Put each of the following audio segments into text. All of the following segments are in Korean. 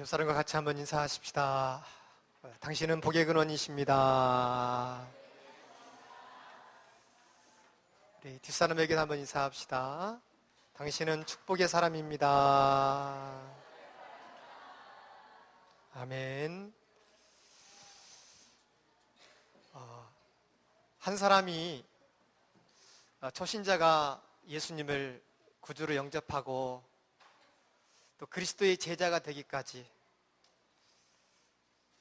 옆 사람과 같이 한번 인사하십시다. 당신은 복의 근원이십니다. 우리 뒷사람에게 한번 인사합시다. 당신은 축복의 사람입니다. 아멘. 한 사람이 초신자가 예수님을 구주로 영접하고 또 그리스도의 제자가 되기까지,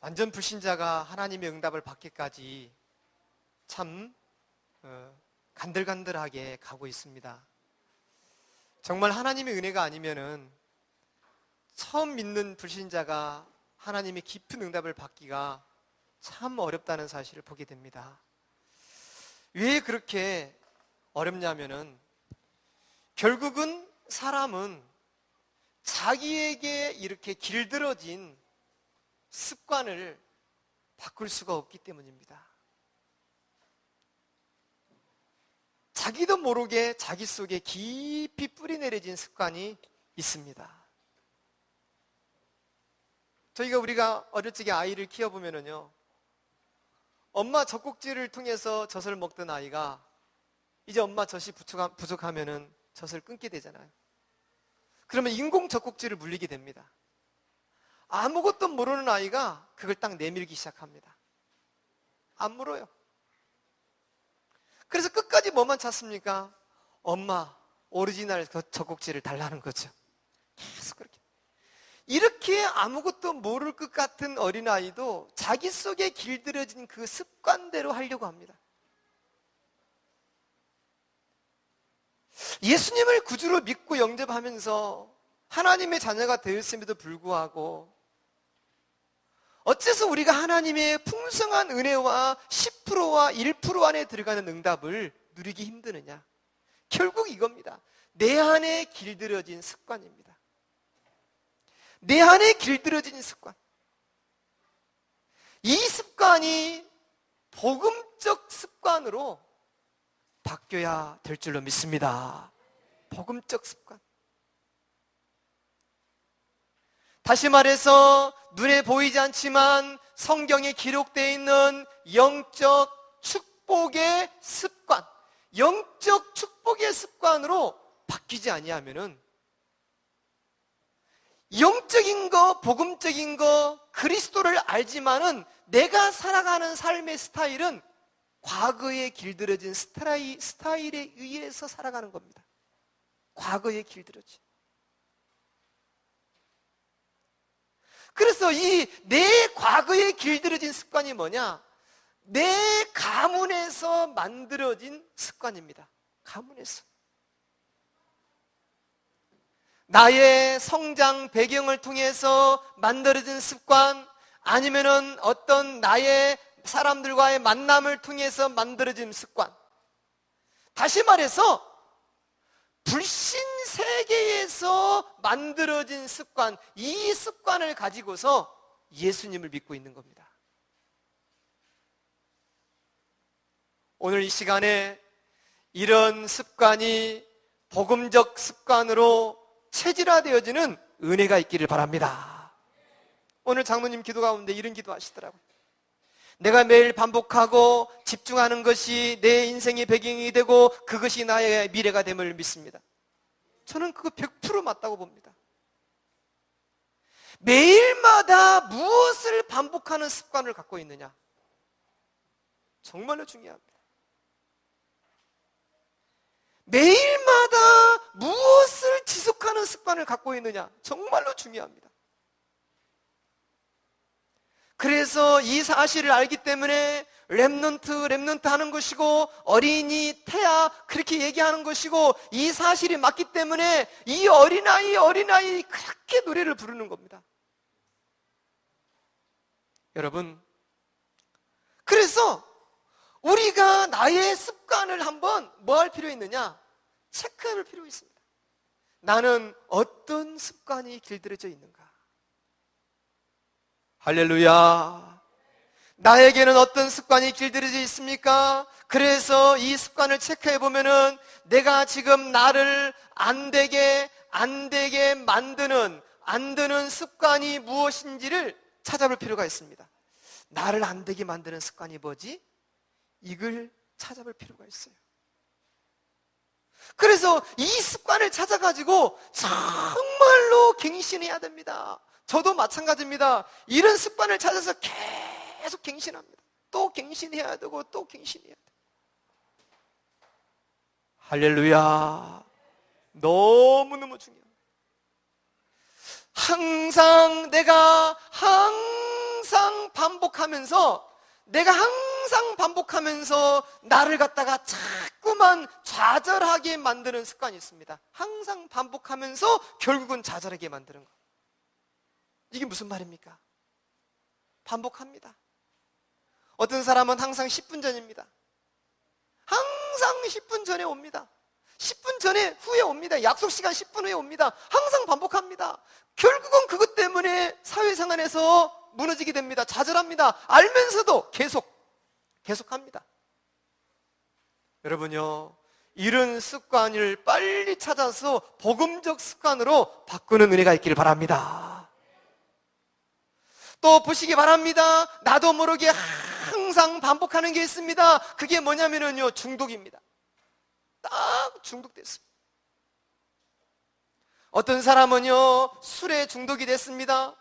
완전 불신자가 하나님의 응답을 받기까지 참 간들간들하게 가고 있습니다. 정말 하나님의 은혜가 아니면은 처음 믿는 불신자가 하나님의 깊은 응답을 받기가 참 어렵다는 사실을 보게 됩니다. 왜 그렇게 어렵냐면은 결국은 사람은 자기에게 이렇게 길들어진 습관을 바꿀 수가 없기 때문입니다. 자기도 모르게 자기 속에 깊이 뿌리내려진 습관이 있습니다. 우리가 어릴 적에 아이를 키워보면요, 엄마 젖꼭지를 통해서 젖을 먹던 아이가 이제 엄마 젖이 부족하면은 젖을 끊게 되잖아요. 그러면 인공 젖꼭지를 물리게 됩니다. 아무것도 모르는 아이가 그걸 딱 내밀기 시작합니다. 안 물어요. 그래서 끝까지 뭐만 찾습니까? 엄마 오리지널 젖꼭지를 달라는 거죠. 계속 그렇게. 이렇게 아무것도 모를 것 같은 어린아이도 자기 속에 길들여진 그 습관대로 하려고 합니다. 예수님을 구주로 믿고 영접하면서 하나님의 자녀가 되었음에도 불구하고 어째서 우리가 하나님의 풍성한 은혜와 10%와 1% 안에 들어가는 응답을 누리기 힘드느냐? 결국 이겁니다. 내 안에 길들여진 습관입니다. 내 안에 길들여진 습관. 이 습관이 복음적 습관으로 바뀌어야 될 줄로 믿습니다. 복음적 습관. 다시 말해서 눈에 보이지 않지만 성경에 기록되어 있는 영적 축복의 습관, 영적 축복의 습관으로 바뀌지 아니하면은 영적인 거, 복음적인 거, 그리스도를 알지만은 내가 살아가는 삶의 스타일은 과거에 길들여진 스타일에 의해서 살아가는 겁니다. 과거에 길들여진. 그래서 이 내 과거에 길들여진 습관이 뭐냐? 내 가문에서 만들어진 습관입니다. 가문에서. 나의 성장 배경을 통해서 만들어진 습관, 아니면은 어떤 나의 사람들과의 만남을 통해서 만들어진 습관. 다시 말해서 불신 세계에서 만들어진 습관, 이 습관을 가지고서 예수님을 믿고 있는 겁니다. 오늘 이 시간에 이런 습관이 복음적 습관으로 체질화되어지는 은혜가 있기를 바랍니다. 오늘 장로님 기도 가운데 이런 기도 하시더라고요. 내가 매일 반복하고 집중하는 것이 내 인생의 배경이 되고 그것이 나의 미래가 됨을 믿습니다. 저는 그거 100% 맞다고 봅니다. 매일마다 무엇을 반복하는 습관을 갖고 있느냐? 정말로 중요합니다. 매일마다 무엇을 지속하는 습관을 갖고 있느냐? 정말로 중요합니다. 그래서 이 사실을 알기 때문에 렘넌트 하는 것이고 어린이, 태아 그렇게 얘기하는 것이고 이 사실이 맞기 때문에 이 어린아이 그렇게 노래를 부르는 겁니다. 여러분, 그래서 우리가 나의 습관을 한번 뭐 할 필요 있느냐? 체크해 볼 필요가 있습니다. 나는 어떤 습관이 길들여져 있는가? 할렐루야. 나에게는 어떤 습관이 길들여져 있습니까? 그래서 이 습관을 체크해 보면은 내가 지금 나를 안 되게 만드는, 안 되는 습관이 무엇인지를 찾아볼 필요가 있습니다. 나를 안 되게 만드는 습관이 뭐지? 이걸 찾아볼 필요가 있어요. 그래서 이 습관을 찾아가지고 정말로 갱신해야 됩니다. 저도 마찬가지입니다. 이런 습관을 찾아서 계속 갱신합니다. 또 갱신해야 되고 또 갱신해야 돼요. 할렐루야. 너무너무 중요합니다. 내가 항상 반복하면서 나를 갖다가 자꾸만 좌절하게 만드는 습관이 있습니다. 항상 반복하면서 결국은 좌절하게 만드는 것. 이게 무슨 말입니까? 반복합니다. 어떤 사람은 항상 10분 전입니다. 항상 10분 전에 옵니다. 10분 전에 후에 옵니다. 약속 시간 10분 후에 옵니다. 항상 반복합니다. 결국은 그것 때문에 사회생활에서 무너지게 됩니다. 좌절합니다. 알면서도 계속합니다. 여러분요, 이런 습관을 빨리 찾아서 복음적 습관으로 바꾸는 은혜가 있기를 바랍니다. 또 보시기 바랍니다. 나도 모르게 항상 반복하는 게 있습니다. 그게 뭐냐면요, 중독입니다. 딱 중독됐습니다. 어떤 사람은요, 술에 중독이 됐습니다.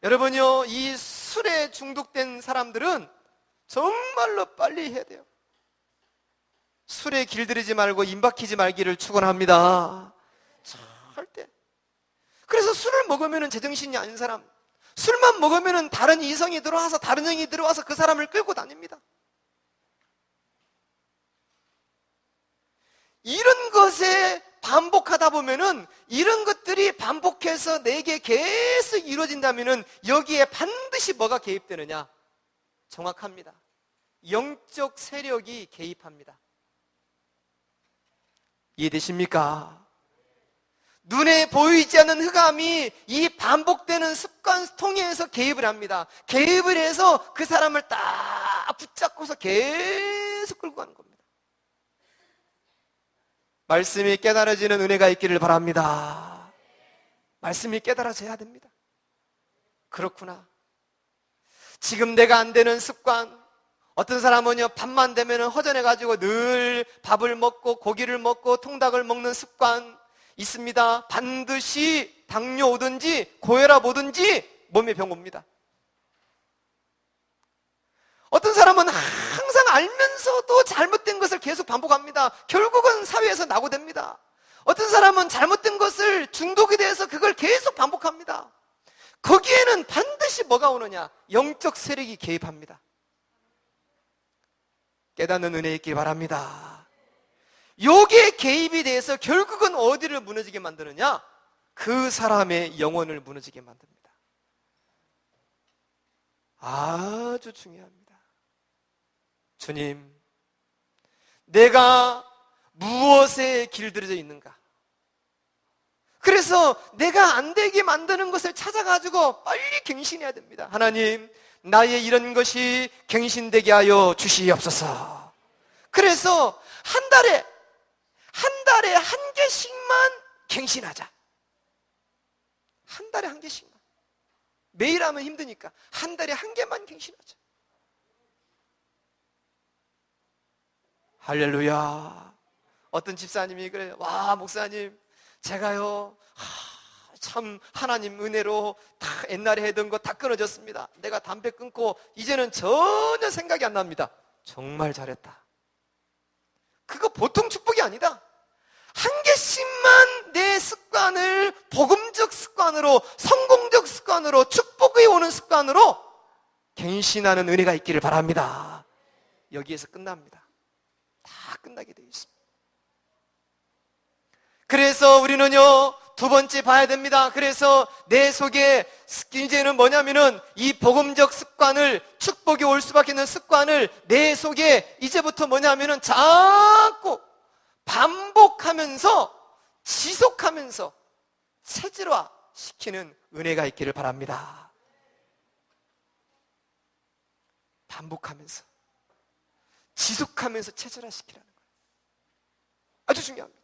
여러분요, 이 술에 중독된 사람들은 정말로 빨리 해야 돼요. 술에 길들이지 말고 임박히지 말기를 축원합니다. 절대. 그래서 술을 먹으면 제정신이 아닌 사람, 술만 먹으면 다른 이성이 들어와서 다른 영이 들어와서 그 사람을 끌고 다닙니다. 이런 것에 반복하다 보면은, 이런 것들이 반복해서 내게 계속 이루어진다면은 여기에 반드시 뭐가 개입되느냐? 정확합니다. 영적 세력이 개입합니다. 이해되십니까? 눈에 보이지 않는 흑암이 이 반복되는 습관 통해서 개입을 합니다. 개입을 해서 그 사람을 딱 붙잡고서 계속 끌고 가는 겁니다. 말씀이 깨달아지는 은혜가 있기를 바랍니다. 말씀이 깨달아져야 됩니다. 그렇구나. 지금 내가 안 되는 습관, 어떤 사람은요, 밤만 되면 허전해가지고 늘 밥을 먹고 고기를 먹고 통닭을 먹는 습관 있습니다. 반드시 당뇨 오든지 고혈압 오든지 몸에 병 옵니다. 어떤 사람은 항상 알면서도 잘못된 것을 계속 반복합니다. 결국은 사회에서 낙오됩니다. 어떤 사람은 잘못된 것을 중독이 돼서 그걸 계속 반복합니다. 거기에는 반드시 뭐가 오느냐? 영적 세력이 개입합니다. 깨닫는 은혜 있기 바랍니다. 요게 개입이 돼서 결국은 어디를 무너지게 만드느냐? 그 사람의 영혼을 무너지게 만듭니다. 아주 중요합니다. 주님, 내가 무엇에 길들여져 있는가? 그래서 내가 안 되게 만드는 것을 찾아가지고 빨리 갱신해야 됩니다. 하나님, 나의 이런 것이 갱신되게 하여 주시옵소서. 그래서 한 달에 한 개씩만 갱신하자. 한 달에 한 개씩만. 매일 하면 힘드니까 한 달에 한 개만 갱신하자. 할렐루야. 어떤 집사님이 그래요. 와, 목사님, 제가요, 참 하나님 은혜로 다 옛날에 했던 거 다 끊어졌습니다. 내가 담배 끊고 이제는 전혀 생각이 안 납니다. 정말 잘했다. 그거 보통 축복이 아니다. 한 개씩만 내 습관을 복음적 습관으로, 성공적 습관으로, 축복이 오는 습관으로 갱신하는 은혜가 있기를 바랍니다. 여기에서 끝납니다. 다 끝나게 되어 있습니다. 그래서 우리는요, 두 번째 봐야 됩니다. 그래서 내 속에 이제는 뭐냐면은 이 복음적 습관을, 축복이 올 수밖에 없는 습관을 내 속에 이제부터 뭐냐면은 자꾸 반복하면서 지속하면서 체질화 시키는 은혜가 있기를 바랍니다. 반복하면서 지속하면서 체질화 시키라는 거예요. 아주 중요합니다.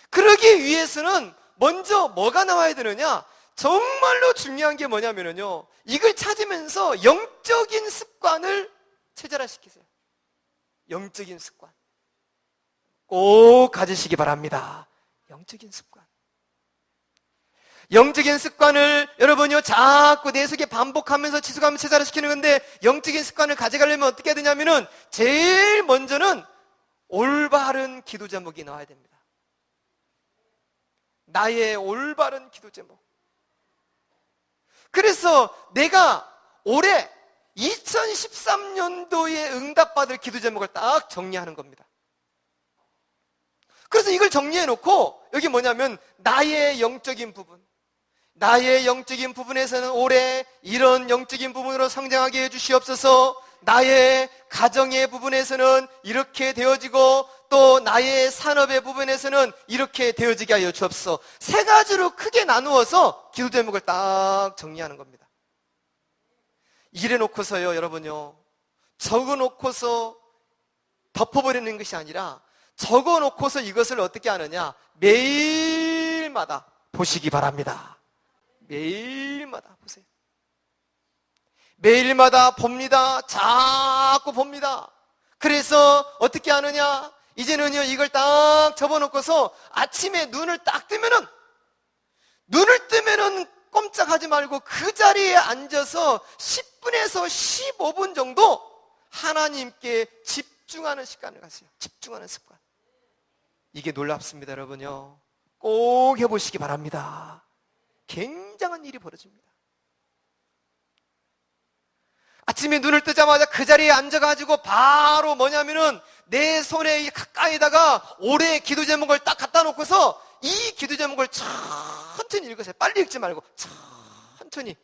그러기 위해서는 먼저 뭐가 나와야 되느냐? 정말로 중요한 게 뭐냐면요, 이걸 찾으면서 영적인 습관을 체질화시키세요. 영적인 습관 꼭 가지시기 바랍니다. 영적인 습관. 영적인 습관을 여러분요 자꾸 내 속에 반복하면서 지속하면서 체질화시키는 건데, 영적인 습관을 가져가려면 어떻게 해야 되냐면은 제일 먼저는 올바른 기도 제목이 나와야 됩니다. 나의 올바른 기도 제목. 그래서 내가 올해 2013년도에 응답받을 기도 제목을 딱 정리하는 겁니다. 그래서 이걸 정리해 놓고 여기 뭐냐면 나의 영적인 부분, 나의 영적인 부분에서는 올해 이런 영적인 부분으로 성장하게 해주시옵소서. 나의 가정의 부분에서는 이렇게 되어지고, 또 나의 산업의 부분에서는 이렇게 되어지게 하여 주옵소서. 세 가지로 크게 나누어서 기도 제목을 딱 정리하는 겁니다. 이래 놓고서요 여러분요, 적어 놓고서 덮어버리는 것이 아니라 적어 놓고서 이것을 어떻게 하느냐, 매일마다 보시기 바랍니다. 매일마다 보세요. 매일마다 봅니다. 자꾸 봅니다. 그래서 어떻게 하느냐, 이제는요 이걸 딱 접어놓고서 아침에 눈을 뜨면은 꼼짝하지 말고 그 자리에 앉아서 10분에서 15분 정도 하나님께 집중하는 시간을 가세요. 집중하는 습관. 이게 놀랍습니다 여러분요. 꼭 해보시기 바랍니다. 굉장한 일이 벌어집니다. 아침에 눈을 뜨자마자 그 자리에 앉아가지고 바로 뭐냐면은 내 손에 가까이다가 올해의 기도 제목을 딱 갖다 놓고서 이 기도 제목을 천천히 읽으세요. 빨리 읽지 말고 천천히.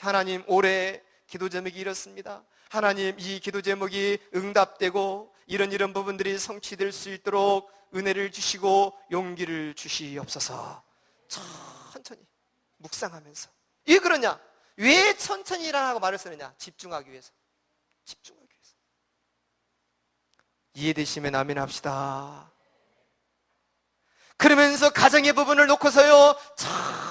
하나님, 올해 기도 제목이 이렇습니다. 하나님, 이 기도 제목이 응답되고 이런 부분들이 성취될 수 있도록 은혜를 주시고 용기를 주시옵소서. 천천히 묵상하면서. 왜 그러냐? 왜 천천히라고 말을 쓰느냐? 집중하기 위해서. 집중하기 위해서. 이해되시면 아멘 합시다. 그러면서 가정의 부분을 놓고서요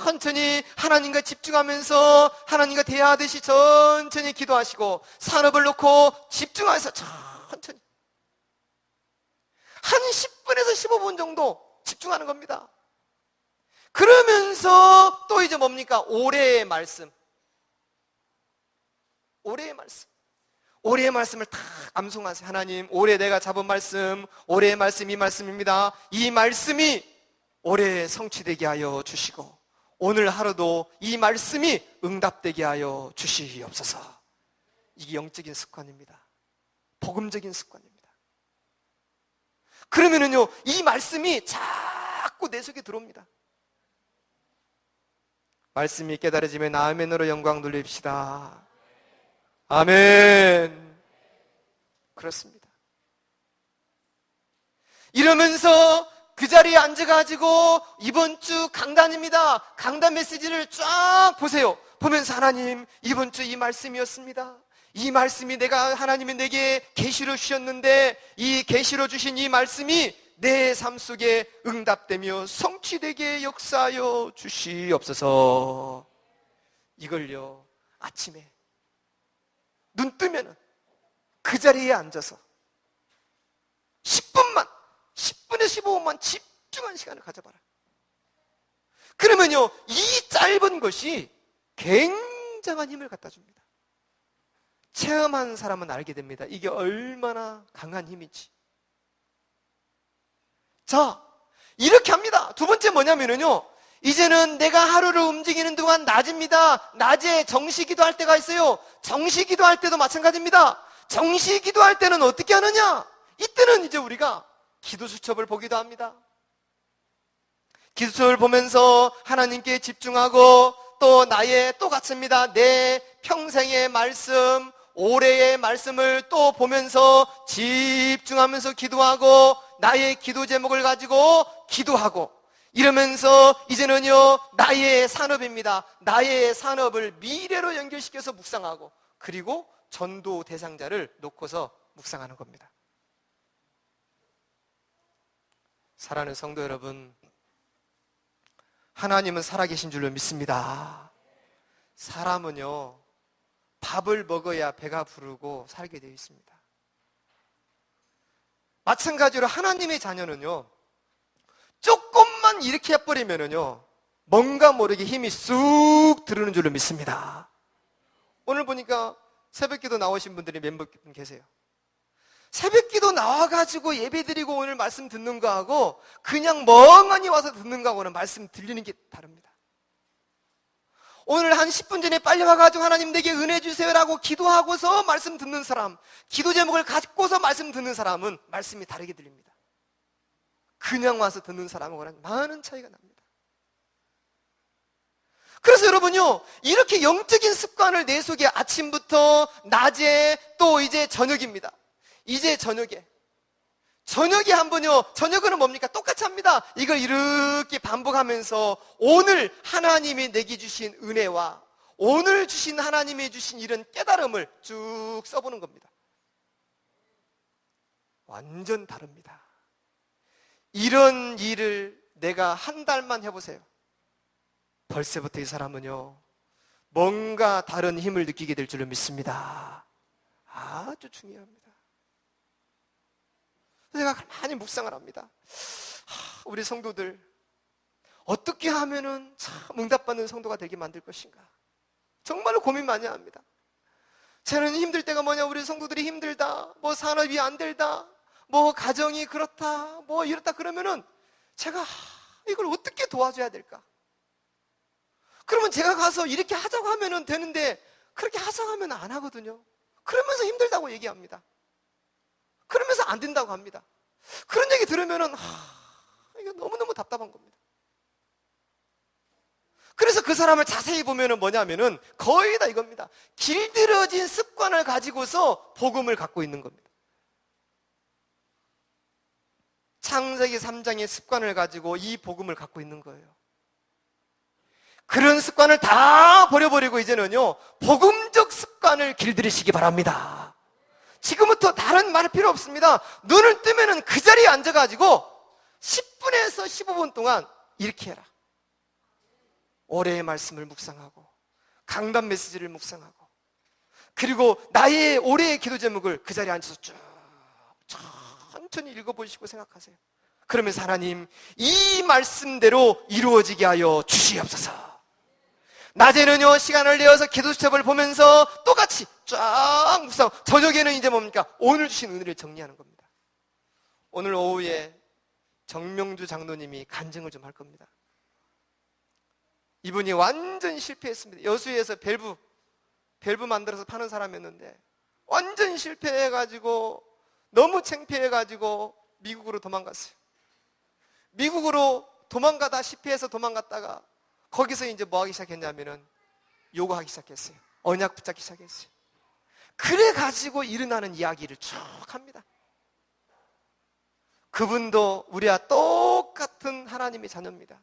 천천히 하나님과 집중하면서 하나님과 대화하듯이 천천히 기도하시고, 산업을 놓고 집중해서 천천히 한 10분에서 15분 정도 집중하는 겁니다. 그러면서 또 이제 뭡니까? 올해의 말씀. 올해의 말씀. 올해의 말씀을 다 암송하세요. 하나님, 올해 내가 잡은 말씀, 올해의 말씀 이 말씀입니다. 이 말씀이 올해 성취되게 하여 주시고, 오늘 하루도 이 말씀이 응답되게 하여 주시옵소서. 이게 영적인 습관입니다. 복음적인 습관입니다. 그러면은요, 이 말씀이 자꾸 내 속에 들어옵니다. 말씀이 깨달아지면 아멘으로 영광 돌립시다. 아멘. 그렇습니다. 이러면서 그 자리에 앉아가지고 이번 주 강단입니다. 강단 메시지를 쫙 보세요. 보면서 하나님, 이번 주 이 말씀이었습니다. 이 말씀이 하나님이 내게 계시로 주셨는데 이 계시로 주신 이 말씀이 내 삶 속에 응답되며 성취되게 역사하여 주시옵소서. 이걸요 아침에 눈 뜨면은 그 자리에 앉아서 10분에 15분만 집중한 시간을 가져봐라. 그러면요 이 짧은 것이 굉장한 힘을 갖다 줍니다. 체험한 사람은 알게 됩니다. 이게 얼마나 강한 힘인지. 자, 이렇게 합니다. 두 번째 뭐냐면요, 이제는 내가 하루를 움직이는 동안 낮입니다. 낮에 정시 기도할 때가 있어요. 정시 기도할 때도 마찬가지입니다. 정시 기도할 때는 어떻게 하느냐? 이때는 이제 우리가 기도 수첩을 보기도 합니다. 기도 수첩을 보면서 하나님께 집중하고, 또 같습니다. 내 평생의 말씀, 올해의 말씀을 또 보면서 집중하면서 기도하고, 나의 기도 제목을 가지고 기도하고, 이러면서 이제는요 나의 산업입니다. 나의 산업을 미래로 연결시켜서 묵상하고, 그리고 전도 대상자를 놓고서 묵상하는 겁니다. 사랑하는 성도 여러분, 하나님은 살아계신 줄로 믿습니다. 사람은요, 밥을 먹어야 배가 부르고 살게 되어 있습니다. 마찬가지로 하나님의 자녀는요, 조금만 이렇게 해버리면은요, 뭔가 모르게 힘이 쑥 들어오는 줄로 믿습니다. 오늘 보니까 새벽기도 나오신 분들이 몇 분 계세요. 새벽기도 나와가지고 예배드리고 오늘 말씀 듣는 거하고 그냥 멍하니 와서 듣는 거하고는 말씀 들리는 게 다릅니다. 오늘 한 10분 전에 빨리 와가지고 하나님 내게 은혜 주세요라고 기도하고서 말씀 듣는 사람, 기도 제목을 갖고서 말씀 듣는 사람은 말씀이 다르게 들립니다. 그냥 와서 듣는 사람하고는 많은 차이가 납니다. 그래서 여러분요, 이렇게 영적인 습관을 내 속에 아침부터 낮에 또 이제 저녁입니다. 이제 저녁에 한번요, 저녁은 뭡니까? 똑같이 합니다. 이걸 이렇게 반복하면서 오늘 하나님이 내게 주신 은혜와 오늘 주신 하나님이 주신 이런 깨달음을 쭉 써보는 겁니다. 완전 다릅니다. 이런 일을 내가 한 달만 해보세요. 벌써부터 이 사람은요, 뭔가 다른 힘을 느끼게 될 줄로 믿습니다. 아주 중요합니다. 제가 많이 묵상을 합니다. 우리 성도들 어떻게 하면은 참 응답받는 성도가 되게 만들 것인가, 정말로 고민 많이 합니다. 저는 힘들 때가 뭐냐, 우리 성도들이 힘들다, 뭐 산업이 안 될다, 뭐 가정이 그렇다, 뭐 이렇다 그러면은 제가 이걸 어떻게 도와줘야 될까? 그러면 제가 가서 이렇게 하자고 하면은 되는데 그렇게 하자고 하면 안 하거든요. 그러면서 힘들다고 얘기합니다. 그러면서 안 된다고 합니다. 그런 얘기 들으면은 이거 너무너무 답답한 겁니다. 그래서 그 사람을 자세히 보면은 뭐냐면은 거의 다 이겁니다. 길들여진 습관을 가지고서 복음을 갖고 있는 겁니다. 창세기 3장의 습관을 가지고 이 복음을 갖고 있는 거예요. 그런 습관을 다 버려버리고 이제는요, 복음적 습관을 길들이시기 바랍니다. 지금부터 다른 말 필요 없습니다. 눈을 뜨면은 그 자리에 앉아가지고 10분에서 15분 동안 이렇게 해라. 올해의 말씀을 묵상하고 강단 메시지를 묵상하고 그리고 나의 올해의 기도 제목을 그 자리에 앉아서 쭉 천천히 읽어보시고 생각하세요. 그러면서 하나님, 이 말씀대로 이루어지게 하여 주시옵소서. 낮에는요, 시간을 내어서 기도 수첩을 보면서 똑같이 쫙 묵상. 저녁에는 이제 뭡니까? 오늘 주신 은혜를 정리하는 겁니다. 오늘 오후에 정명주 장로님이 간증을 좀 할 겁니다. 이분이 완전 실패했습니다. 여수에서 밸브 만들어서 파는 사람이었는데 완전 실패해가지고 너무 창피해가지고 미국으로 도망갔어요. 미국으로 도망가다 실패해서 도망갔다가 거기서 이제 뭐 하기 시작했냐면은 요구하기 시작했어요. 언약 붙잡기 시작했어요. 그래가지고 일어나는 이야기를 쭉 합니다. 그분도 우리와 똑같은 하나님의 자녀입니다.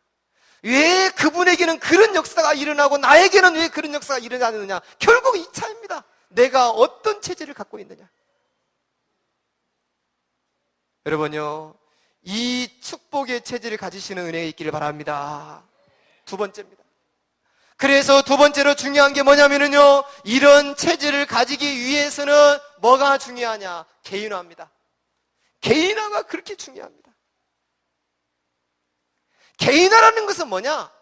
왜 그분에게는 그런 역사가 일어나고 나에게는 왜 그런 역사가 일어나느냐? 결국 이 차이입니다. 내가 어떤 체질을 갖고 있느냐. 여러분요, 이 축복의 체질을 가지시는 은혜가 있기를 바랍니다. 두 번째입니다. 그래서 두 번째로 중요한 게 뭐냐면요, 이런 체질을 가지기 위해서는 뭐가 중요하냐? 개인화입니다. 개인화가 그렇게 중요합니다. 개인화라는 것은 뭐냐?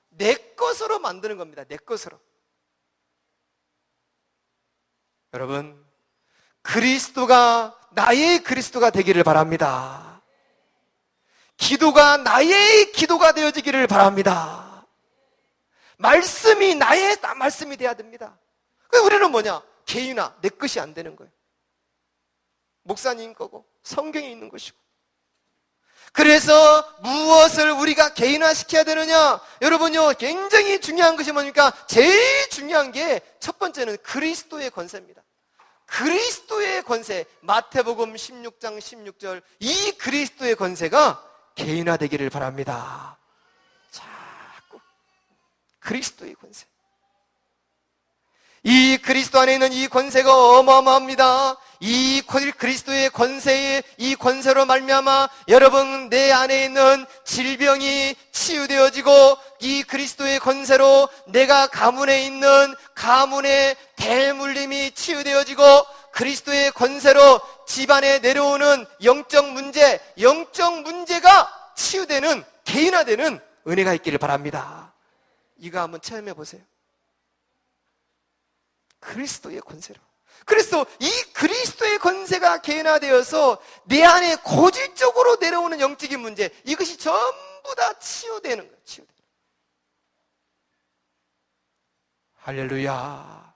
내 것으로 만드는 겁니다. 내 것으로. 여러분, 그리스도가 나의 그리스도가 되기를 바랍니다. 기도가 나의 기도가 되어지기를 바랍니다. 말씀이 나의 말씀이 돼야 됩니다. 우리는 뭐냐? 개인화, 내 것이 안 되는 거예요. 목사님 거고 성경에 있는 것이고. 그래서 무엇을 우리가 개인화시켜야 되느냐? 여러분요, 굉장히 중요한 것이 뭡니까? 제일 중요한 게 첫 번째는 그리스도의 권세입니다. 그리스도의 권세, 마태복음 16장 16절, 이 그리스도의 권세가 개인화되기를 바랍니다. 자꾸 그리스도의 권세, 이 그리스도 안에 있는 이 권세가 어마어마합니다. 이 그리스도의 권세에, 이 권세로 말미암아 여러분 내 안에 있는 질병이 치유되어지고 이 그리스도의 권세로 내가 가문에 있는 가문의 대물림이 치유되어지고 그리스도의 권세로 집안에 내려오는 영적 문제가 치유되는, 개인화되는 은혜가 있기를 바랍니다. 이거 한번 체험해 보세요. 그리스도의 권세로. 그래서 이 그리스도의 권세가 개인화되어서 내 안에 고질적으로 내려오는 영적인 문제, 이것이 전부 다 치유되는 거예요. 치유되는. 할렐루야.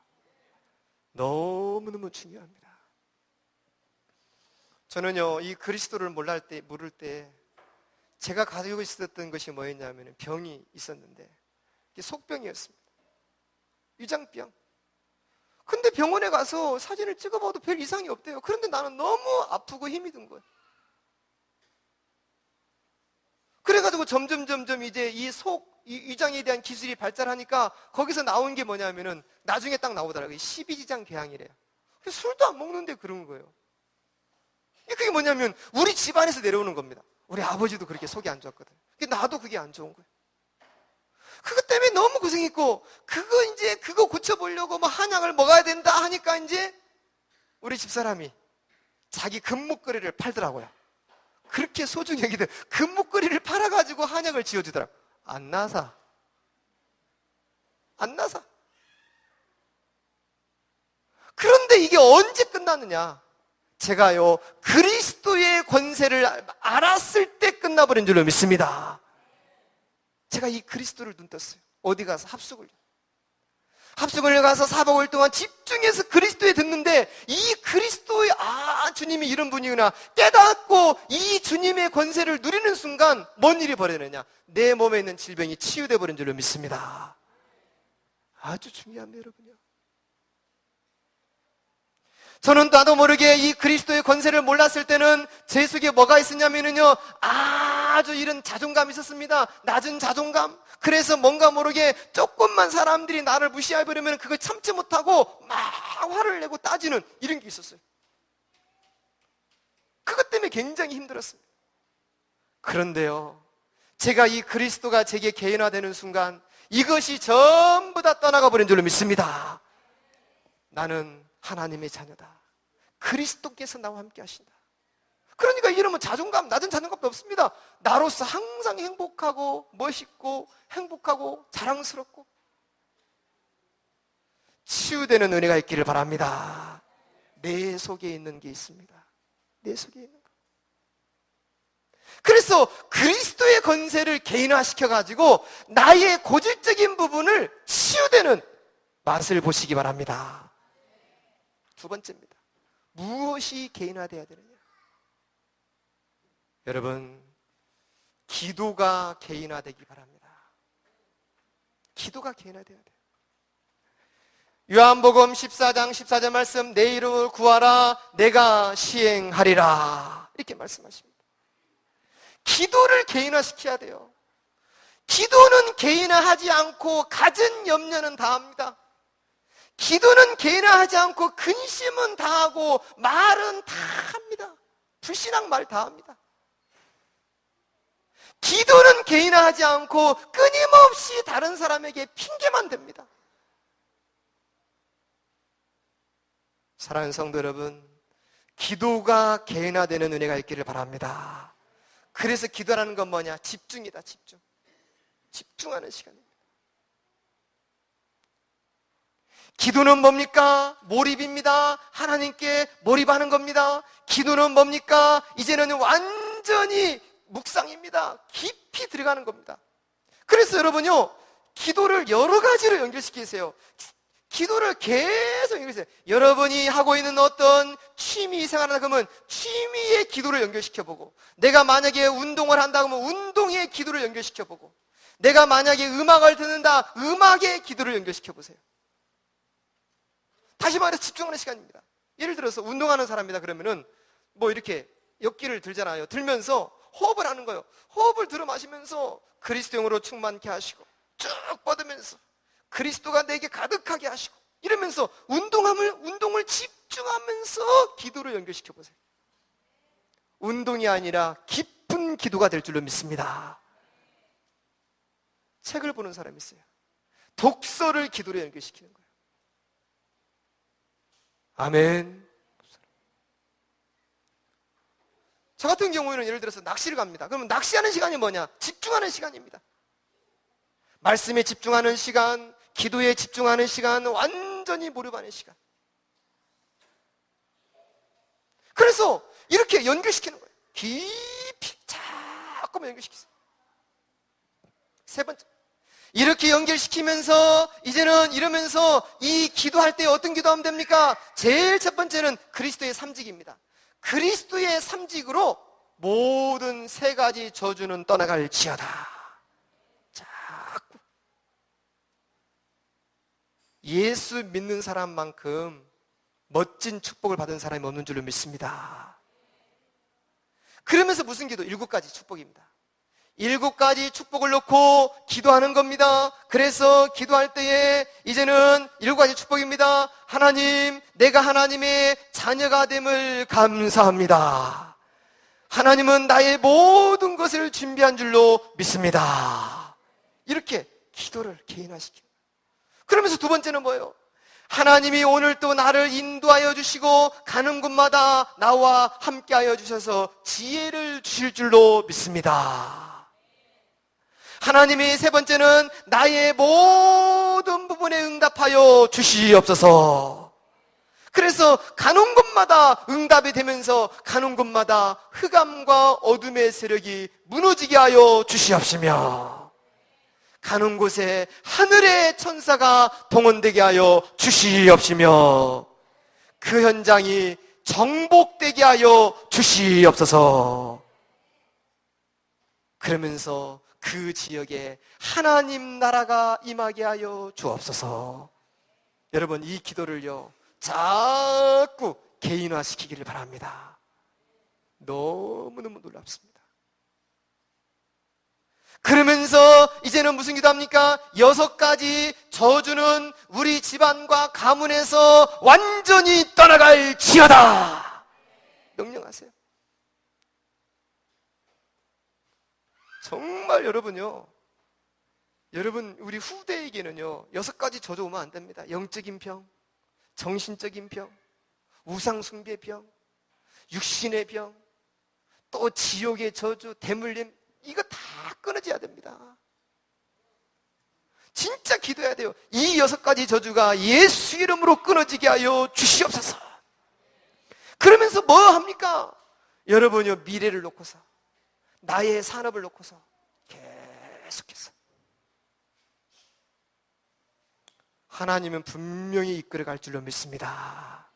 너무너무 중요합니다. 저는요, 이 그리스도를 모를 때 제가 가지고 있었던 것이 뭐였냐면 병이 있었는데, 이게 속병이었습니다. 위장병. 근데 병원에 가서 사진을 찍어봐도 별 이상이 없대요. 그런데 나는 너무 아프고 힘이 든 거예요. 그래가지고 점점 이제 이 위장에 대한 기술이 발달하니까 거기서 나온 게 뭐냐면은 나중에 딱 나오더라고요. 12지장 궤양이래요. 술도 안 먹는데 그런 거예요. 그게 뭐냐면 우리 집안에서 내려오는 겁니다. 우리 아버지도 그렇게 속이 안 좋았거든요. 나도 그게 안 좋은 거예요. 그것 때문에 너무 고생했고, 그거 고쳐보려고 뭐 한약을 먹어야 된다 하니까 이제 우리 집사람이 자기 금목걸이를 팔더라고요. 그렇게 소중히 여기들 금목걸이를 팔아가지고 한약을 지어주더라고. 안 나사. 그런데 이게 언제 끝났느냐? 제가요, 그리스도의 권세를 알았을 때 끝나버린 줄로 믿습니다. 제가 이 그리스도를 눈 떴어요. 어디 가서 합숙을 가서 4박 5일 동안 집중해서 그리스도에 듣는데, 이 그리스도의 주님이 이런 분이구나 깨닫고 이 주님의 권세를 누리는 순간 뭔 일이 벌어지느냐? 내 몸에 있는 질병이 치유돼 버린 줄로 믿습니다. 아주 중요합니다, 여러분요. 저는 나도 모르게 이 그리스도의 권세를 몰랐을 때는 제 속에 뭐가 있었냐면요, 아주 이런 자존감이 있었습니다. 낮은 자존감. 그래서 뭔가 모르게 조금만 사람들이 나를 무시해버리면 그걸 참지 못하고 막 화를 내고 따지는 이런 게 있었어요. 그것 때문에 굉장히 힘들었습니다. 그런데요, 제가 이 그리스도가 제게 개인화되는 순간 이것이 전부 다 떠나가 버린 줄로 믿습니다. 나는 하나님의 자녀다. 그리스도께서 나와 함께 하신다. 그러니까 이러면 자존감, 낮은 자존감도 없습니다. 나로서 항상 행복하고 멋있고 행복하고 자랑스럽고 치유되는 은혜가 있기를 바랍니다. 내 속에 있는 게 있습니다. 내 속에 있는 거. 그래서 그리스도의 권세를 개인화시켜가지고 나의 고질적인 부분을 치유되는 맛을 보시기 바랍니다. 두 번째입니다. 무엇이 개인화되어야 되느냐? 여러분, 기도가 개인화되기 바랍니다. 기도가 개인화되어야 돼요. 요한복음 14장 14절 말씀, 내 이름을 구하라 내가 시행하리라, 이렇게 말씀하십니다. 기도를 개인화시켜야 돼요. 기도는 개인화하지 않고 가진 염려는 다합니다. 기도는 개인화하지 않고 근심은 다하고 말은 다 합니다. 불신앙 말 다 합니다. 기도는 개인화하지 않고 끊임없이 다른 사람에게 핑계만 댑니다. 사랑하는 성도 여러분, 기도가 개인화되는 은혜가 있기를 바랍니다. 그래서 기도라는 건 뭐냐? 집중이다, 집중. 집중하는 시간입니다. 기도는 뭡니까? 몰입입니다. 하나님께 몰입하는 겁니다. 기도는 뭡니까? 이제는 완전히 묵상입니다. 깊이 들어가는 겁니다. 그래서 여러분요, 기도를 여러 가지로 연결시키세요. 기도를 계속 연결시켜요. 여러분이 하고 있는 어떤 취미 생활을 하면 취미의 기도를 연결시켜보고, 내가 만약에 운동을 한다 그러면 운동의 기도를 연결시켜보고, 내가 만약에 음악을 듣는다, 음악의 기도를 연결시켜보세요. 다시 말해서 집중하는 시간입니다. 예를 들어서 운동하는 사람이다 그러면은 뭐 이렇게 역기를 들잖아요. 들면서 호흡을 하는 거예요. 호흡을 들어 마시면서 그리스도 영으로 충만케 하시고, 쭉 뻗으면서 그리스도가 내게 가득하게 하시고, 이러면서 운동을 집중하면서 기도를 연결시켜 보세요. 운동이 아니라 깊은 기도가 될 줄로 믿습니다. 책을 보는 사람이 있어요. 독서를 기도로 연결시키는 거예요. 아멘. 저 같은 경우에는 예를 들어서 낚시를 갑니다. 그러면 낚시하는 시간이 뭐냐? 집중하는 시간입니다. 말씀에 집중하는 시간, 기도에 집중하는 시간, 완전히 몰입하는 시간. 그래서 이렇게 연결시키는 거예요. 깊이 자꾸만 연결시키세요. 세 번째, 이렇게 연결시키면서 이제는 이러면서 이 기도할 때 어떤 기도하면 됩니까? 제일 첫 번째는 그리스도의 삼직입니다. 그리스도의 삼직으로 모든 세 가지 저주는 떠나갈지어다. 자꾸 예수 믿는 사람만큼 멋진 축복을 받은 사람이 없는 줄로 믿습니다. 그러면서 무슨 기도? 7가지 축복입니다. 7가지 축복을 놓고 기도하는 겁니다. 그래서 기도할 때에 이제는 7가지 축복입니다. 하나님, 내가 하나님의 자녀가 됨을 감사합니다. 하나님은 나의 모든 것을 준비한 줄로 믿습니다. 이렇게 기도를 개인화시켜요. 그러면서 두 번째는 뭐예요? 하나님이 오늘 또 나를 인도하여 주시고 가는 곳마다 나와 함께하여 주셔서 지혜를 주실 줄로 믿습니다. 하나님이 세 번째는 나의 모든 부분에 응답하여 주시옵소서. 그래서 가는 곳마다 응답이 되면서 가는 곳마다 흑암과 어둠의 세력이 무너지게 하여 주시옵시며 가는 곳에 하늘의 천사가 동원되게 하여 주시옵시며 그 현장이 정복되게 하여 주시옵소서. 그러면서 그 지역에 하나님 나라가 임하게 하여 주옵소서. 여러분, 이 기도를요 자꾸 개인화시키기를 바랍니다. 너무너무 놀랍습니다. 그러면서 이제는 무슨 기도합니까? 6가지 저주는 우리 집안과 가문에서 완전히 떠나갈지어다. 명령하세요. 정말 여러분요, 여러분 우리 후대에게는요 6가지 저주 오면 안 됩니다. 영적인 병, 정신적인 병, 우상 숭배 병, 육신의 병, 또 지옥의 저주, 대물림, 이거 다 끊어져야 됩니다. 진짜 기도해야 돼요. 이 6가지 저주가 예수 이름으로 끊어지게 하여 주시옵소서. 그러면서 뭐 합니까? 여러분요, 미래를 놓고서, 나의 산업을 놓고서 계속해서 하나님은 분명히 이끌어갈 줄로 믿습니다.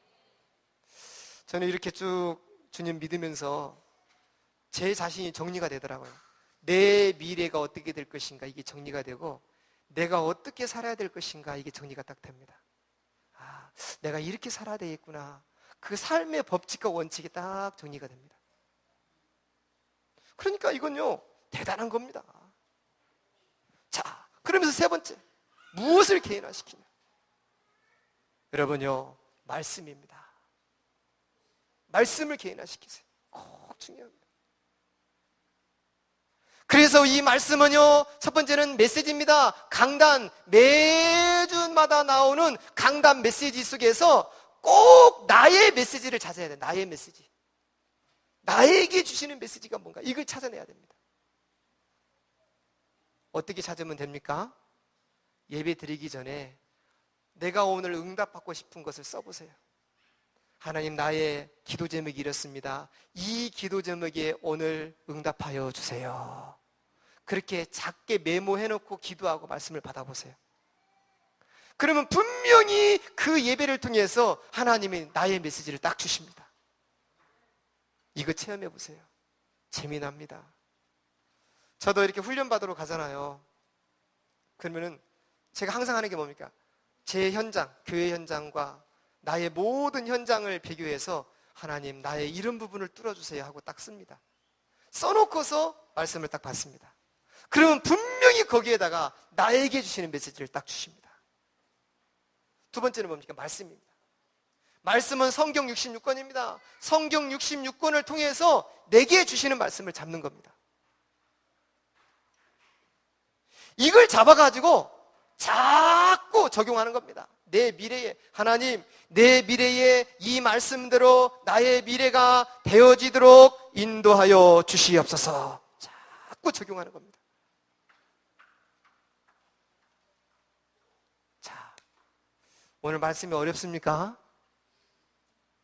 저는 이렇게 쭉 주님 믿으면서 제 자신이 정리가 되더라고요. 내 미래가 어떻게 될 것인가, 이게 정리가 되고, 내가 어떻게 살아야 될 것인가, 이게 정리가 딱 됩니다. 아, 내가 이렇게 살아야 되겠구나. 그 삶의 법칙과 원칙이 딱 정리가 됩니다. 그러니까 이건요 대단한 겁니다. 자, 그러면서 세 번째, 무엇을 개인화시키냐? 여러분요, 말씀입니다. 말씀을 개인화시키세요. 꼭 중요합니다. 그래서 이 말씀은요, 첫 번째는 메시지입니다. 강단, 매주마다 나오는 강단 메시지 속에서 꼭 나의 메시지를 찾아야 돼요. 나의 메시지. 나에게 주시는 메시지가 뭔가, 이걸 찾아내야 됩니다. 어떻게 찾으면 됩니까? 예배 드리기 전에 내가 오늘 응답받고 싶은 것을 써보세요. 하나님, 나의 기도 제목이 이렇습니다. 이 기도 제목에 오늘 응답하여 주세요. 그렇게 작게 메모해놓고 기도하고 말씀을 받아보세요. 그러면 분명히 그 예배를 통해서 하나님이 나의 메시지를 딱 주십니다. 이거 체험해보세요. 재미납니다. 저도 이렇게 훈련받으러 가잖아요. 그러면은 제가 항상 하는 게 뭡니까? 제 현장, 교회 현장과 나의 모든 현장을 비교해서 하나님, 나의 이런 부분을 뚫어주세요 하고 딱 씁니다. 써놓고서 말씀을 딱 받습니다. 그러면 분명히 거기에다가 나에게 주시는 메시지를 딱 주십니다. 두 번째는 뭡니까? 말씀입니다. 말씀은 성경 66권입니다. 성경 66권을 통해서 내게 주시는 말씀을 잡는 겁니다. 이걸 잡아가지고 자꾸 적용하는 겁니다. 내 미래에, 하나님, 내 미래에 이 말씀대로 나의 미래가 되어지도록 인도하여 주시옵소서. 자꾸 적용하는 겁니다. 자, 오늘 말씀이 어렵습니까?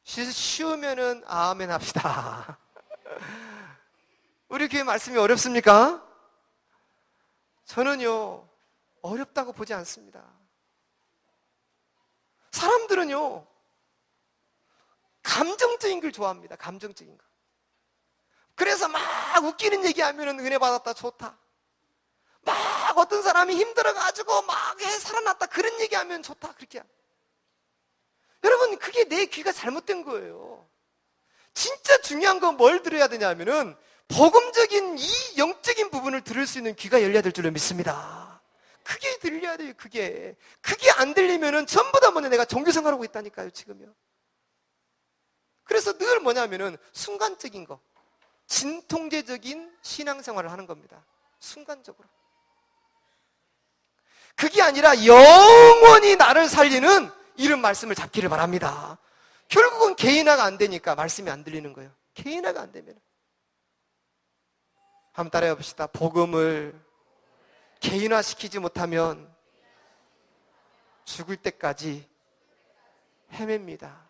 쉬우면은 아멘 합시다. 우리 교회 말씀이 어렵습니까? 저는요, 어렵다고 보지 않습니다. 사람들은요, 감정적인 걸 좋아합니다. 감정적인 거. 그래서 막 웃기는 얘기하면 은혜 받았다, 좋다. 막 어떤 사람이 힘들어가지고 막 살아났다, 그런 얘기하면 좋다, 그렇게. 여러분, 그게 내 귀가 잘못된 거예요. 진짜 중요한 건 뭘 들어야 되냐면은 복음적인 이 영적인 부분을 들을 수 있는 귀가 열려야 될 줄로 믿습니다. 그게 들려야 돼요. 그게 안 들리면은 전부 다 뭐냐, 내가 종교생활하고 있다니까요, 지금요. 그래서 늘 뭐냐면은 순간적인 거, 진통제적인 신앙생활을 하는 겁니다. 순간적으로. 그게 아니라 영원히 나를 살리는 이런 말씀을 잡기를 바랍니다. 결국은 개인화가 안 되니까 말씀이 안 들리는 거예요. 개인화가 안 되면. 한번 따라해 봅시다. 복음을 개인화시키지 못하면 죽을 때까지 헤맵니다.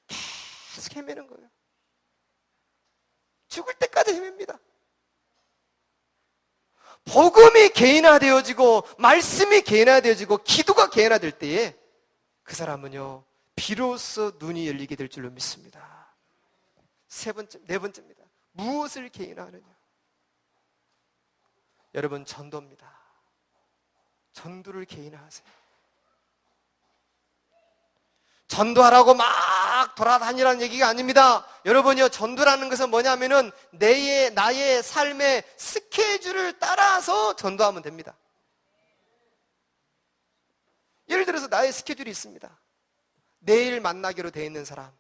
계속 헤매는 거예요. 죽을 때까지 헤맵니다. 복음이 개인화되어지고 말씀이 개인화되어지고 기도가 개인화될 때에 그 사람은요, 비로소 눈이 열리게 될 줄로 믿습니다. 네 번째입니다. 무엇을 개인화하느냐? 여러분, 전도입니다. 전도를 개인화하세요. 전도하라고 막 돌아다니라는 얘기가 아닙니다. 여러분이요, 전도라는 것은 뭐냐면은 나의 삶의 스케줄을 따라서 전도하면 됩니다. 예를 들어서 나의 스케줄이 있습니다. 내일 만나기로 되어 있는 사람,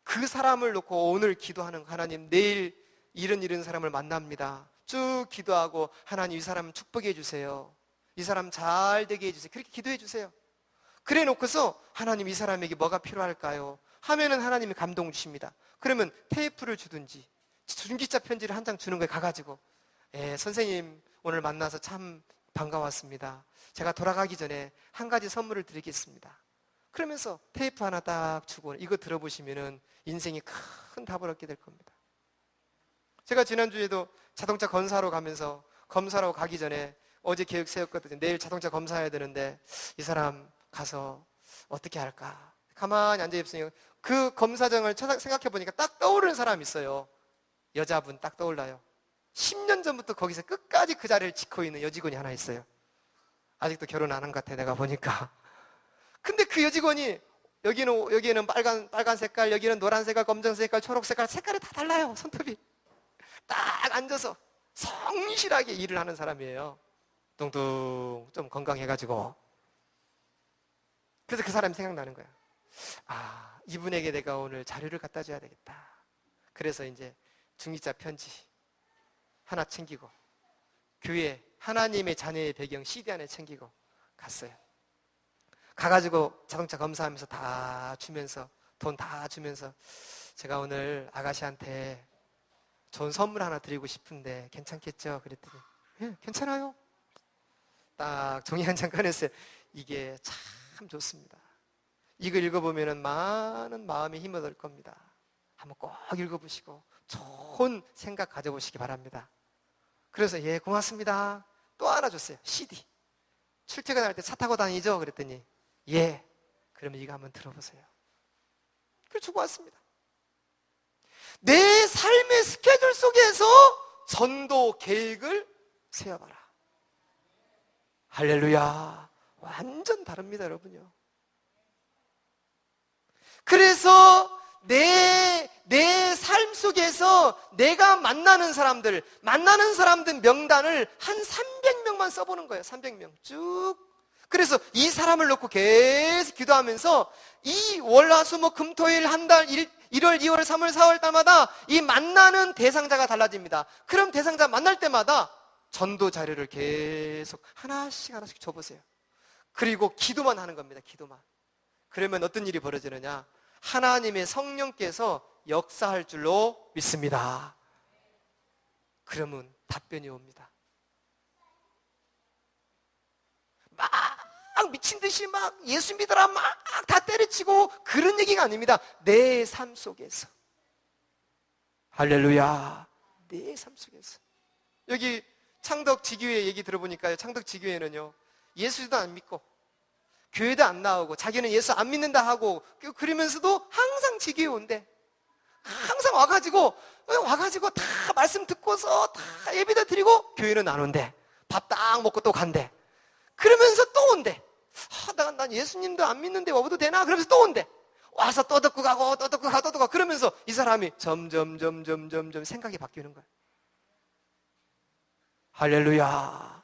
그 사람을 놓고 오늘 기도하는, 하나님, 내일 이런 사람을 만납니다. 쭉 기도하고, 하나님, 이 사람 축복해 주세요. 이 사람 잘 되게 해주세요. 그렇게 기도해 주세요. 그래 놓고서, 하나님, 이 사람에게 뭐가 필요할까요? 하면은 하나님이 감동 주십니다. 그러면 테이프를 주든지 중기자 편지를 한 장 주는 거에 가가지고, 선생님 오늘 만나서 참 반가웠습니다. 제가 돌아가기 전에 한 가지 선물을 드리겠습니다. 그러면서 테이프 하나 딱 주고, 이거 들어보시면은 인생이 큰 답을 얻게 될 겁니다. 제가 지난주에도 자동차 검사하러 가면서, 검사하러 가기 전에 어제 계획 세웠거든요. 내일 자동차 검사해야 되는데 이 사람 가서 어떻게 할까? 가만히 앉아있으니 그 검사장을 생각해 보니까 딱 떠오르는 사람이 있어요. 여자분 딱 떠올라요. 10년 전부터 거기서 끝까지 그 자리를 지키고 있는 여직원이 하나 있어요. 아직도 결혼 안 한 것 같아, 내가 보니까. 근데 그 여직원이 여기는 빨간 색깔, 여기는 노란 색깔, 검정 색깔, 초록 색깔, 색깔이 다 달라요. 손톱이. 딱 앉아서 성실하게 일을 하는 사람이에요. 뚱뚱 좀 건강해가지고. 그래서 그 사람이 생각나는 거야. 아, 이분에게 내가 오늘 자료를 갖다 줘야 되겠다. 그래서 이제 중기자 편지 하나 챙기고, 교회 하나님의 자녀의 배경 CD 하나 챙기고 갔어요. 가가지고 자동차 검사하면서 다 주면서, 돈 다 주면서, 제가 오늘 아가씨한테 좋은 선물 하나 드리고 싶은데 괜찮겠죠? 그랬더니, 예, 괜찮아요. 딱 종이 한 장 꺼냈어요. 이게 참 좋습니다. 이거 읽어보면 많은 마음의 힘을 얻을 겁니다. 한번 꼭 읽어보시고 좋은 생각 가져보시기 바랍니다. 그래서, 예, 고맙습니다. 또 하나 줬어요. CD. 출퇴근할 때 차 타고 다니죠? 그랬더니, 예, 그러면 이거 한번 들어보세요. 그걸 주고 왔습니다. 내 삶의 스케줄 속에서 전도 계획을 세워봐라. 할렐루야. 완전 다릅니다, 여러분요. 그래서 내 삶 속에서 내가 만나는 사람들 명단을 한 300명만 써보는 거예요. 300명 쭉. 그래서 이 사람을 놓고 계속 기도하면서 이 월, 화, 수, 목, 금, 토일 한 달, 1월, 2월, 3월, 4월 달마다 이 만나는 대상자가 달라집니다. 그럼 대상자 만날 때마다 전도 자료를 계속 하나씩 하나씩 줘보세요. 그리고 기도만 하는 겁니다. 기도만. 그러면 어떤 일이 벌어지느냐? 하나님의 성령께서 역사할 줄로 믿습니다. 그러면 답변이 옵니다. 막 미친 듯이 막 예수 믿어라 막 다 때려치고 그런 얘기가 아닙니다. 내 삶 속에서. 할렐루야. 내 삶 속에서. 여기 창덕지교회 얘기 들어보니까요, 창덕지교회는요, 예수도 안 믿고 교회도 안 나오고 자기는 예수 안 믿는다 하고 그러면서도 항상 지교회 온대. 항상 와가지고 다 말씀 듣고서 다 예배도 드리고 교회는 안 온대. 밥 딱 먹고 또 간대. 그러면서 또 온대. 난 예수님도 안 믿는데 와도 되나? 그러면서 또 온대. 와서 또 듣고 가고 또 듣고 가고 또 듣고 가고 그러면서 이 사람이 점점 생각이 바뀌는 거야. 할렐루야.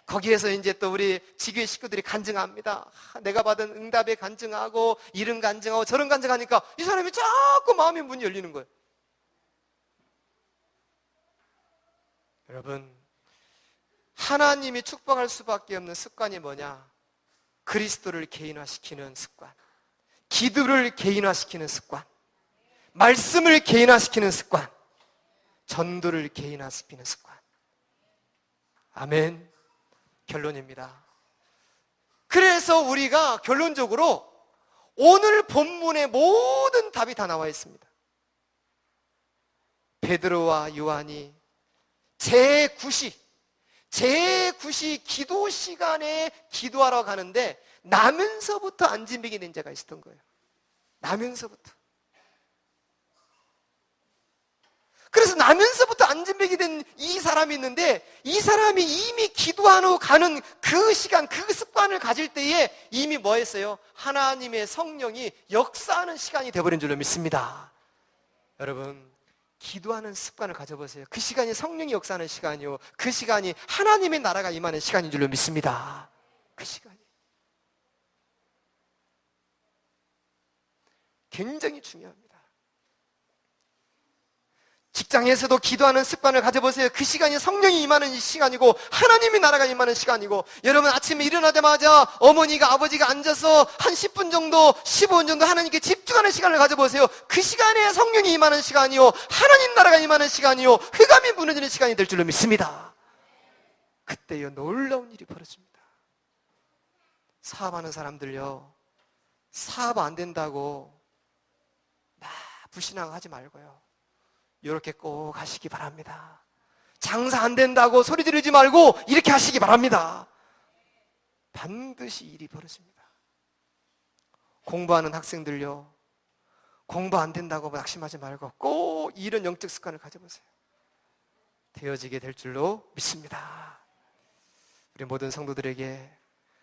거기에서 이제 또 우리 지교회 식구들이 간증합니다. 내가 받은 응답에 간증하고 이런 간증하고 저런 간증하니까 이 사람이 자꾸 마음의 문이 열리는 거예요. 여러분, 하나님이 축복할 수밖에 없는 습관이 뭐냐? 그리스도를 개인화시키는 습관, 기도를 개인화시키는 습관, 말씀을 개인화시키는 습관, 전도를 개인화시키는 습관. 아멘. 결론입니다. 그래서 우리가 결론적으로 오늘 본문의 모든 답이 다 나와 있습니다. 베드로와 요한이 제9시 기도 시간에 기도하러 가는데 나면서부터 안진뱅이 된 자가 있었던 거예요. 나면서부터. 그래서 나면서부터 안진뱅이 된 이 사람이 있는데 이 사람이 이미 기도하러 가는 그 시간, 그 습관을 가질 때에 이미 뭐 했어요? 하나님의 성령이 역사하는 시간이 되어버린 줄로 믿습니다. 여러분, 기도하는 습관을 가져보세요. 그 시간이 성령이 역사하는 시간이요, 그 시간이 하나님의 나라가 임하는 시간인 줄로 믿습니다. 그 시간이 굉장히 중요합니다. 직장에서도 기도하는 습관을 가져보세요. 그 시간이 성령이 임하는 시간이고 하나님의 나라가 임하는 시간이고, 여러분 아침에 일어나자마자 어머니가 아버지가 앉아서 한 10분 정도 15분 정도 하나님께 집중하는 시간을 가져보세요. 그 시간에 성령이 임하는 시간이요, 하나님 나라가 임하는 시간이요, 흑암이 무너지는 시간이 될 줄로 믿습니다. 그때요 놀라운 일이 벌어집니다. 사업하는 사람들요, 사업 안 된다고 막 불신앙하지 말고요, 이렇게 꼭 하시기 바랍니다. 장사 안 된다고 소리 지르지 말고 이렇게 하시기 바랍니다. 반드시 일이 벌어집니다. 공부하는 학생들요, 공부 안 된다고 낙심하지 말고 꼭 이런 영적 습관을 가져보세요. 되어지게 될 줄로 믿습니다. 우리 모든 성도들에게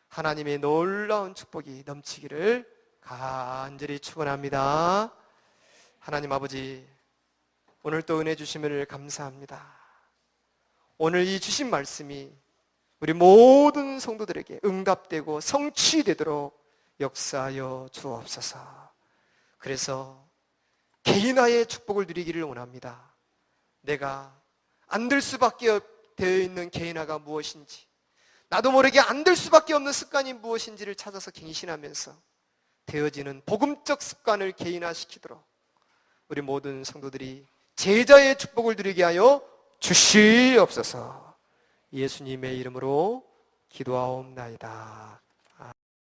하나님의 놀라운 축복이 넘치기를 간절히 축원합니다. 하나님 아버지, 오늘 또 은혜 주심을 감사합니다. 오늘 이 주신 말씀이 우리 모든 성도들에게 응답되고 성취되도록 역사하여 주옵소서. 그래서 개인화의 축복을 누리기를 원합니다. 내가 안 될 수밖에 되어 있는 개인화가 무엇인지, 나도 모르게 안 될 수밖에 없는 습관이 무엇인지를 찾아서 갱신하면서 되어지는 복음적 습관을 개인화시키도록 우리 모든 성도들이 제자의 축복을 누리게 하여 주시옵소서. 예수님의 이름으로 기도하옵나이다.